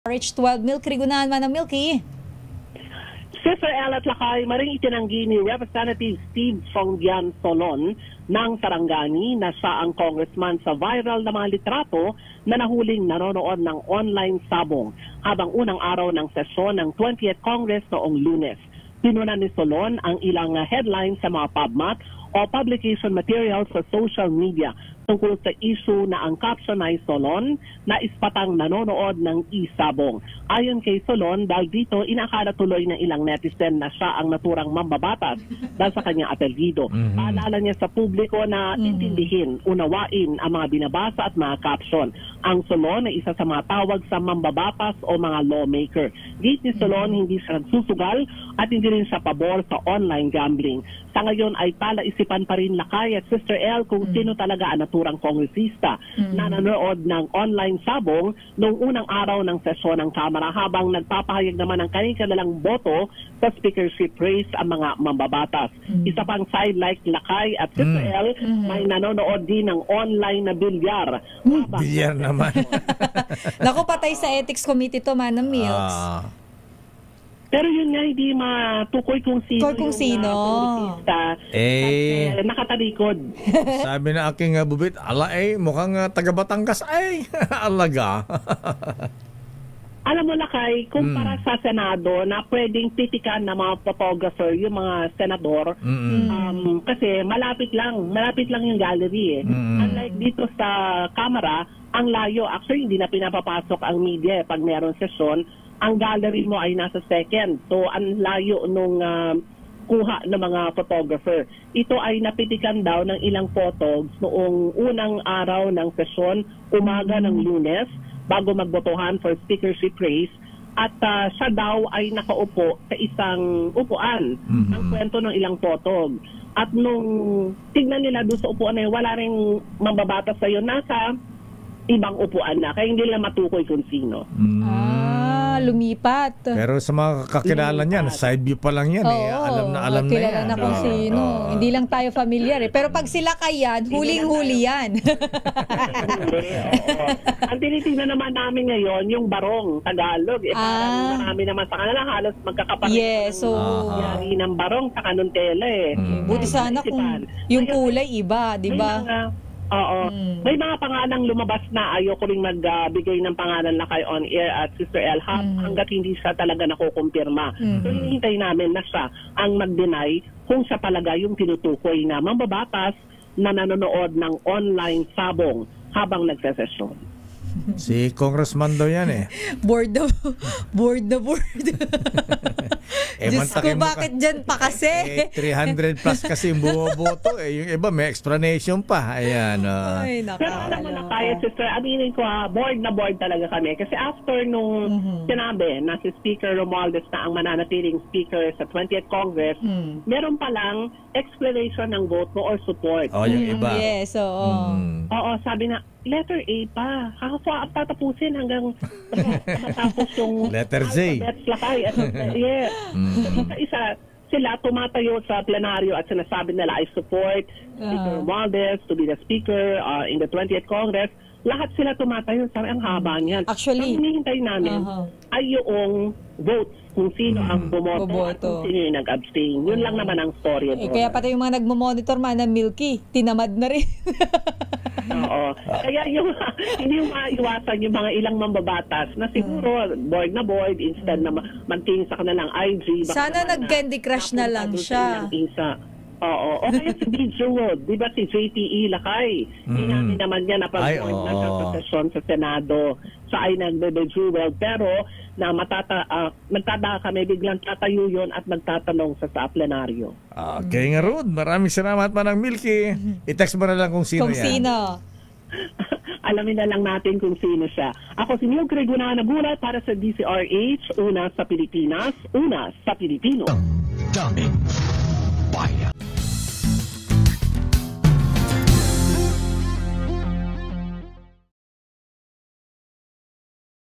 Rich 12 Milk Rigunan Manang Milky. Sister El at Lakay, maring itinanggi ni Representative Steve Songyan Solon ng Sarangani na siya ang congressman sa viral na mga litrato na nahuling nanonood ng online sabong habang unang araw ng sesyon ng 20th Congress noong Lunes. Pinunan ni Solon ang ilang headlines sa mga PubMat o publication materials sa social media tungkol sa issue na ang caption ay Solon na ispatang nanonood ng isabong. Ayon kay Solon, dahil dito inakala tuloy ng ilang netizen na siya ang naturang mambabatas dahil sa kanyang apelyido. Paalala niya sa publiko na intindihin, unawain ang mga binabasa at mga caption. Ang Solon ay isa sa mga tawag sa mambabatas o mga lawmaker. Gate ni Solon, hindi siya nagsusugal at hindi rin siya pabor sa online gambling. Sa ngayon ay palaisipan pa rin Lakay at Sister El kung sino talaga ang naturang kongresista na nanonood ng online sabong noong unang araw ng sesyon ng Kamara habang nagpapahayag naman ng kanilang boto sa speakership race ang mga mambabatas. Isa pang side like Lakay at Sister El, may nanonood din ng online na bilyar. Bilyar naman. Naku, patay sa ethics committee to, Manang Milks. Pero yun nga, hindi matukoy kung sino kongresista nakatalikod. Sabi na aking bubit, mukhang taga Batangas ay alaga. Alam mo Lakay, kung para sa Senado na pwedeng titikan ng mga photographer, yung mga senador, kasi malapit lang yung gallery eh. Unlike dito sa Kamara, ang layo, actually hindi na pinapapasok ang media pag meron sesyon, ang gallery mo ay nasa second. So, ang layo nung kuha ng mga photographer. Ito ay napitikan daw ng ilang photos noong unang araw ng sesyon, umaga ng Lunes, bago magbotohan for speakership race. At siya daw ay nakaupo sa isang upuan. Ang kwento ng ilang photog. At nung tignan nila doon sa upuan na yun, wala rin mambabatas sa yun. Nasa ibang upuan na. Kaya hindi nila matukoy kung sino. Lumipat. Pero sa mga kakilala niyan, side view pa lang yan eh. Alam na yan. Kilala na kung sino. Hindi lang tayo familiar eh. Pero pag sila kayan, huling-huli yan. Ang tinitingnan naman namin ngayon, yung Barong, Tagalog. Parang marami naman sa kanila, halos magkakapatid. Yes, so yari ng Barong sa Kanuntela eh. Buti sana kung yung kulay iba, di ba? Oo. May mga pangalang lumabas na ayoko rin magbigay ng pangalan na kay on air at Sister El hanggat hindi siya talaga nakukumpirma. So hinihintay namin na siya ang mag-deny kung siya talaga yung tinutukoy na mambabatas na nanonood ng online sabong habang nagsesesyon. Si Congressman daw yan eh. Board. Diyos ko, mo bakit dyan pa kasi? 300 plus kasi yung bumoboto eh. Yung iba may explanation pa. Ayan. Ay, pero alam mo na kaya, Sister, aminin ko board na board talaga kami. Kasi after nung sinabi na si Speaker Romualdez na ang mananatiling speaker sa 20th Congress, meron palang explanation ng vote mo or support. Yung iba. Yes, oo. Oo, sabi na, letter A pa. Tatapusin hanggang matapos yung letter Z. Yes. Isa sila tumatayo sa plenaryo at sinasabi nila I support Speaker Romualdez to be the speaker in the 20th Congress. Lahat sila tumatayo. Sabi, ang haba niyan. Actually, ang hinihintay namin ay yung votes kung sino ang bumoto at kung sino yung nag-abstain. Yun lang naman ang story. Kaya pati yung mga nagmamonitor, Manang Milky, tinamad na rin. Oo. Kaya hindi yung maiwasan yung mga ilang mambabatas na siguro board na board instead na magtingin sa kanilang IG. Sana nag-Candy Crush na lang siya. Oo. O kaya si Bidgerwood, di ba si JTE Lakay? Hindi naman niya napag-point na sa sesyon sa Senado. Siya ay nagbe-Bidgerwood pero na magtataka kami biglang tatayo yun at magtatanong sa plenaryo. Okay nga Rod, maraming salamat Manang Milky. I-text mo na lang kung sino yan. Sino. Alamin na lang natin kung sino siya. Ako si Milk Rigunan Nagulat para sa DCRH, una sa Pilipinas, una sa Pilipino. Daming bayan.